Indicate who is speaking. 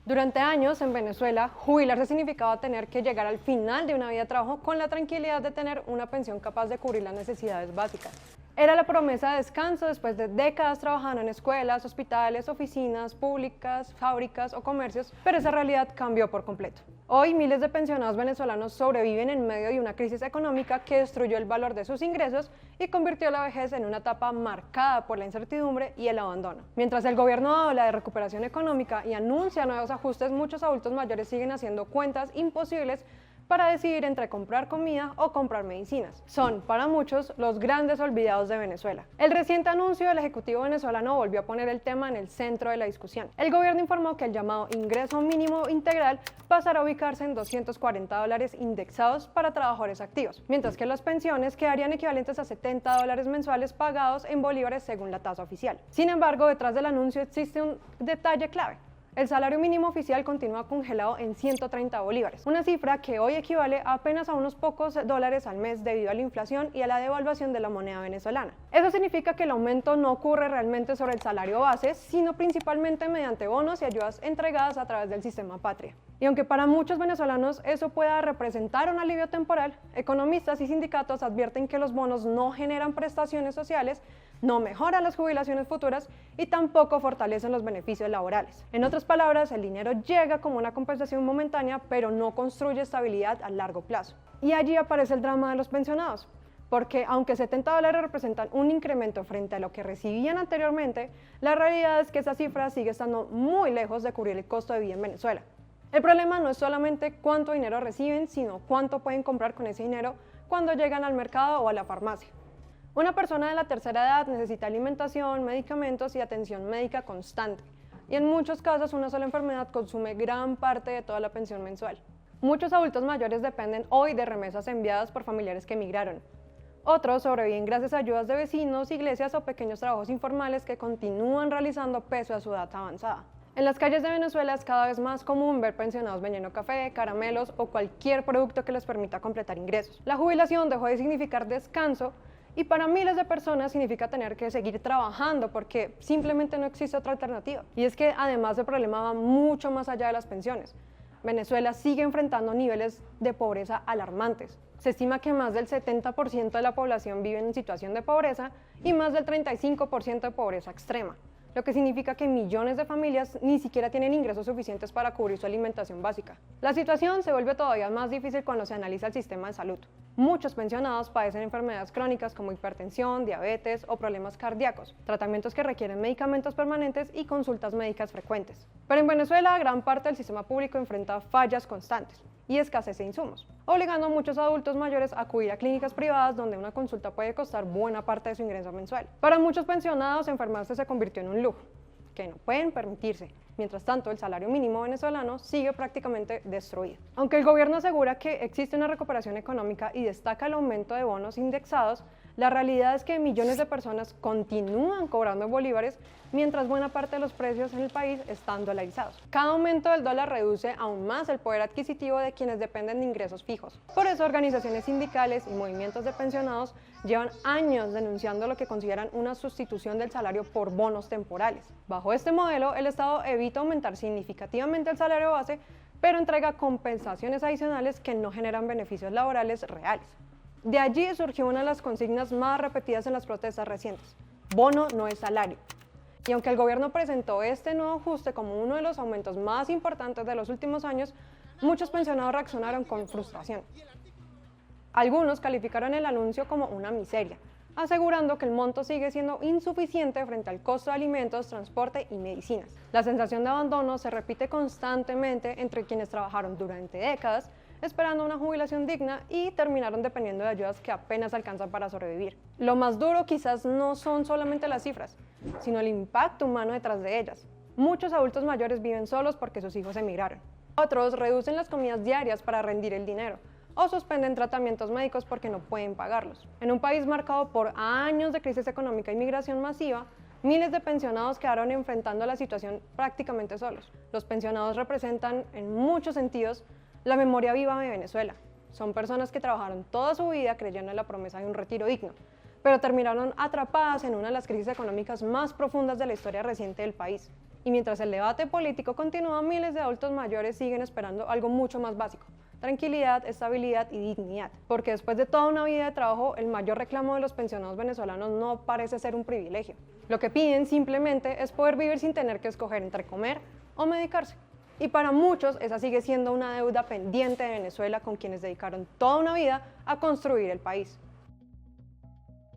Speaker 1: Durante años en Venezuela, jubilarse significaba tener que llegar al final de una vida de trabajo con la tranquilidad de tener una pensión capaz de cubrir las necesidades básicas. Era la promesa de descanso después de décadas trabajando en escuelas, hospitales, oficinas públicas, fábricas o comercios, pero esa realidad cambió por completo. Hoy miles de pensionados venezolanos sobreviven en medio de una crisis económica que destruyó el valor de sus ingresos y convirtió la vejez en una etapa marcada por la incertidumbre y el abandono. Mientras el gobierno habla de recuperación económica y anuncia nuevos ajustes, muchos adultos mayores siguen haciendo cuentas imposibles para decidir entre comprar comida o comprar medicinas. Son, para muchos, los grandes olvidados de Venezuela. El reciente anuncio del Ejecutivo venezolano volvió a poner el tema en el centro de la discusión. El gobierno informó que el llamado ingreso mínimo integral pasará a ubicarse en $240 indexados para trabajadores activos, mientras que las pensiones quedarían equivalentes a $70 mensuales pagados en bolívares según la tasa oficial. Sin embargo, detrás del anuncio existe un detalle clave. El salario mínimo oficial continúa congelado en 130 bolívares, una cifra que hoy equivale a apenas a unos pocos dólares al mes debido a la inflación y a la devaluación de la moneda venezolana. Eso significa que el aumento no ocurre realmente sobre el salario base, sino principalmente mediante bonos y ayudas entregadas a través del sistema Patria. Y aunque para muchos venezolanos eso pueda representar un alivio temporal, economistas y sindicatos advierten que los bonos no generan prestaciones sociales, no mejoran las jubilaciones futuras y tampoco fortalecen los beneficios laborales. En otras palabras, el dinero llega como una compensación momentánea, pero no construye estabilidad a largo plazo. Y allí aparece el drama de los pensionados, porque aunque $70 representan un incremento frente a lo que recibían anteriormente, la realidad es que esa cifra sigue estando muy lejos de cubrir el costo de vida en Venezuela. El problema no es solamente cuánto dinero reciben, sino cuánto pueden comprar con ese dinero cuando llegan al mercado o a la farmacia. Una persona de la tercera edad necesita alimentación, medicamentos y atención médica constante, y en muchos casos una sola enfermedad consume gran parte de toda la pensión mensual. Muchos adultos mayores dependen hoy de remesas enviadas por familiares que emigraron. Otros sobreviven gracias a ayudas de vecinos, iglesias o pequeños trabajos informales que continúan realizando pese a su edad avanzada. En las calles de Venezuela es cada vez más común ver pensionados vendiendo café, caramelos o cualquier producto que les permita completar ingresos. La jubilación dejó de significar descanso y para miles de personas significa tener que seguir trabajando porque simplemente no existe otra alternativa. Y es que además el problema va mucho más allá de las pensiones. Venezuela sigue enfrentando niveles de pobreza alarmantes. Se estima que más del 70% de la población vive en situación de pobreza y más del 35% de pobreza extrema, lo que significa que millones de familias ni siquiera tienen ingresos suficientes para cubrir su alimentación básica. La situación se vuelve todavía más difícil cuando se analiza el sistema de salud. Muchos pensionados padecen enfermedades crónicas como hipertensión, diabetes o problemas cardíacos, tratamientos que requieren medicamentos permanentes y consultas médicas frecuentes. Pero en Venezuela, gran parte del sistema público enfrenta fallas constantes y escasez de insumos, obligando a muchos adultos mayores a acudir a clínicas privadas donde una consulta puede costar buena parte de su ingreso mensual. Para muchos pensionados, enfermarse se convirtió en un lujo que no pueden permitirse. Mientras tanto, el salario mínimo venezolano sigue prácticamente destruido. Aunque el gobierno asegura que existe una recuperación económica y destaca el aumento de bonos indexados, la realidad es que millones de personas continúan cobrando en bolívares, mientras buena parte de los precios en el país están dolarizados. Cada aumento del dólar reduce aún más el poder adquisitivo de quienes dependen de ingresos fijos. Por eso, organizaciones sindicales y movimientos de pensionados llevan años denunciando lo que consideran una sustitución del salario por bonos temporales. Bajo este modelo, el Estado evita aumentar significativamente el salario base, pero entrega compensaciones adicionales que no generan beneficios laborales reales. De allí surgió una de las consignas más repetidas en las protestas recientes: bono no es salario. Y aunque el gobierno presentó este nuevo ajuste como uno de los aumentos más importantes de los últimos años, muchos pensionados reaccionaron con frustración. Algunos calificaron el anuncio como una miseria, asegurando que el monto sigue siendo insuficiente frente al costo de alimentos, transporte y medicinas. La sensación de abandono se repite constantemente entre quienes trabajaron durante décadas esperando una jubilación digna y terminaron dependiendo de ayudas que apenas alcanzan para sobrevivir. Lo más duro quizás no son solamente las cifras, sino el impacto humano detrás de ellas. Muchos adultos mayores viven solos porque sus hijos emigraron. Otros reducen las comidas diarias para rendir el dinero o suspenden tratamientos médicos porque no pueden pagarlos. En un país marcado por años de crisis económica y migración masiva, miles de pensionados quedaron enfrentando la situación prácticamente solos. Los pensionados representan, en muchos sentidos, la memoria viva de Venezuela. Son personas que trabajaron toda su vida creyendo en la promesa de un retiro digno, pero terminaron atrapadas en una de las crisis económicas más profundas de la historia reciente del país. Y mientras el debate político continúa, miles de adultos mayores siguen esperando algo mucho más básico: tranquilidad, estabilidad y dignidad. Porque después de toda una vida de trabajo, el mayor reclamo de los pensionados venezolanos no parece ser un privilegio. Lo que piden simplemente es poder vivir sin tener que escoger entre comer o medicarse. Y para muchos esa sigue siendo una deuda pendiente de Venezuela con quienes dedicaron toda una vida a construir el país.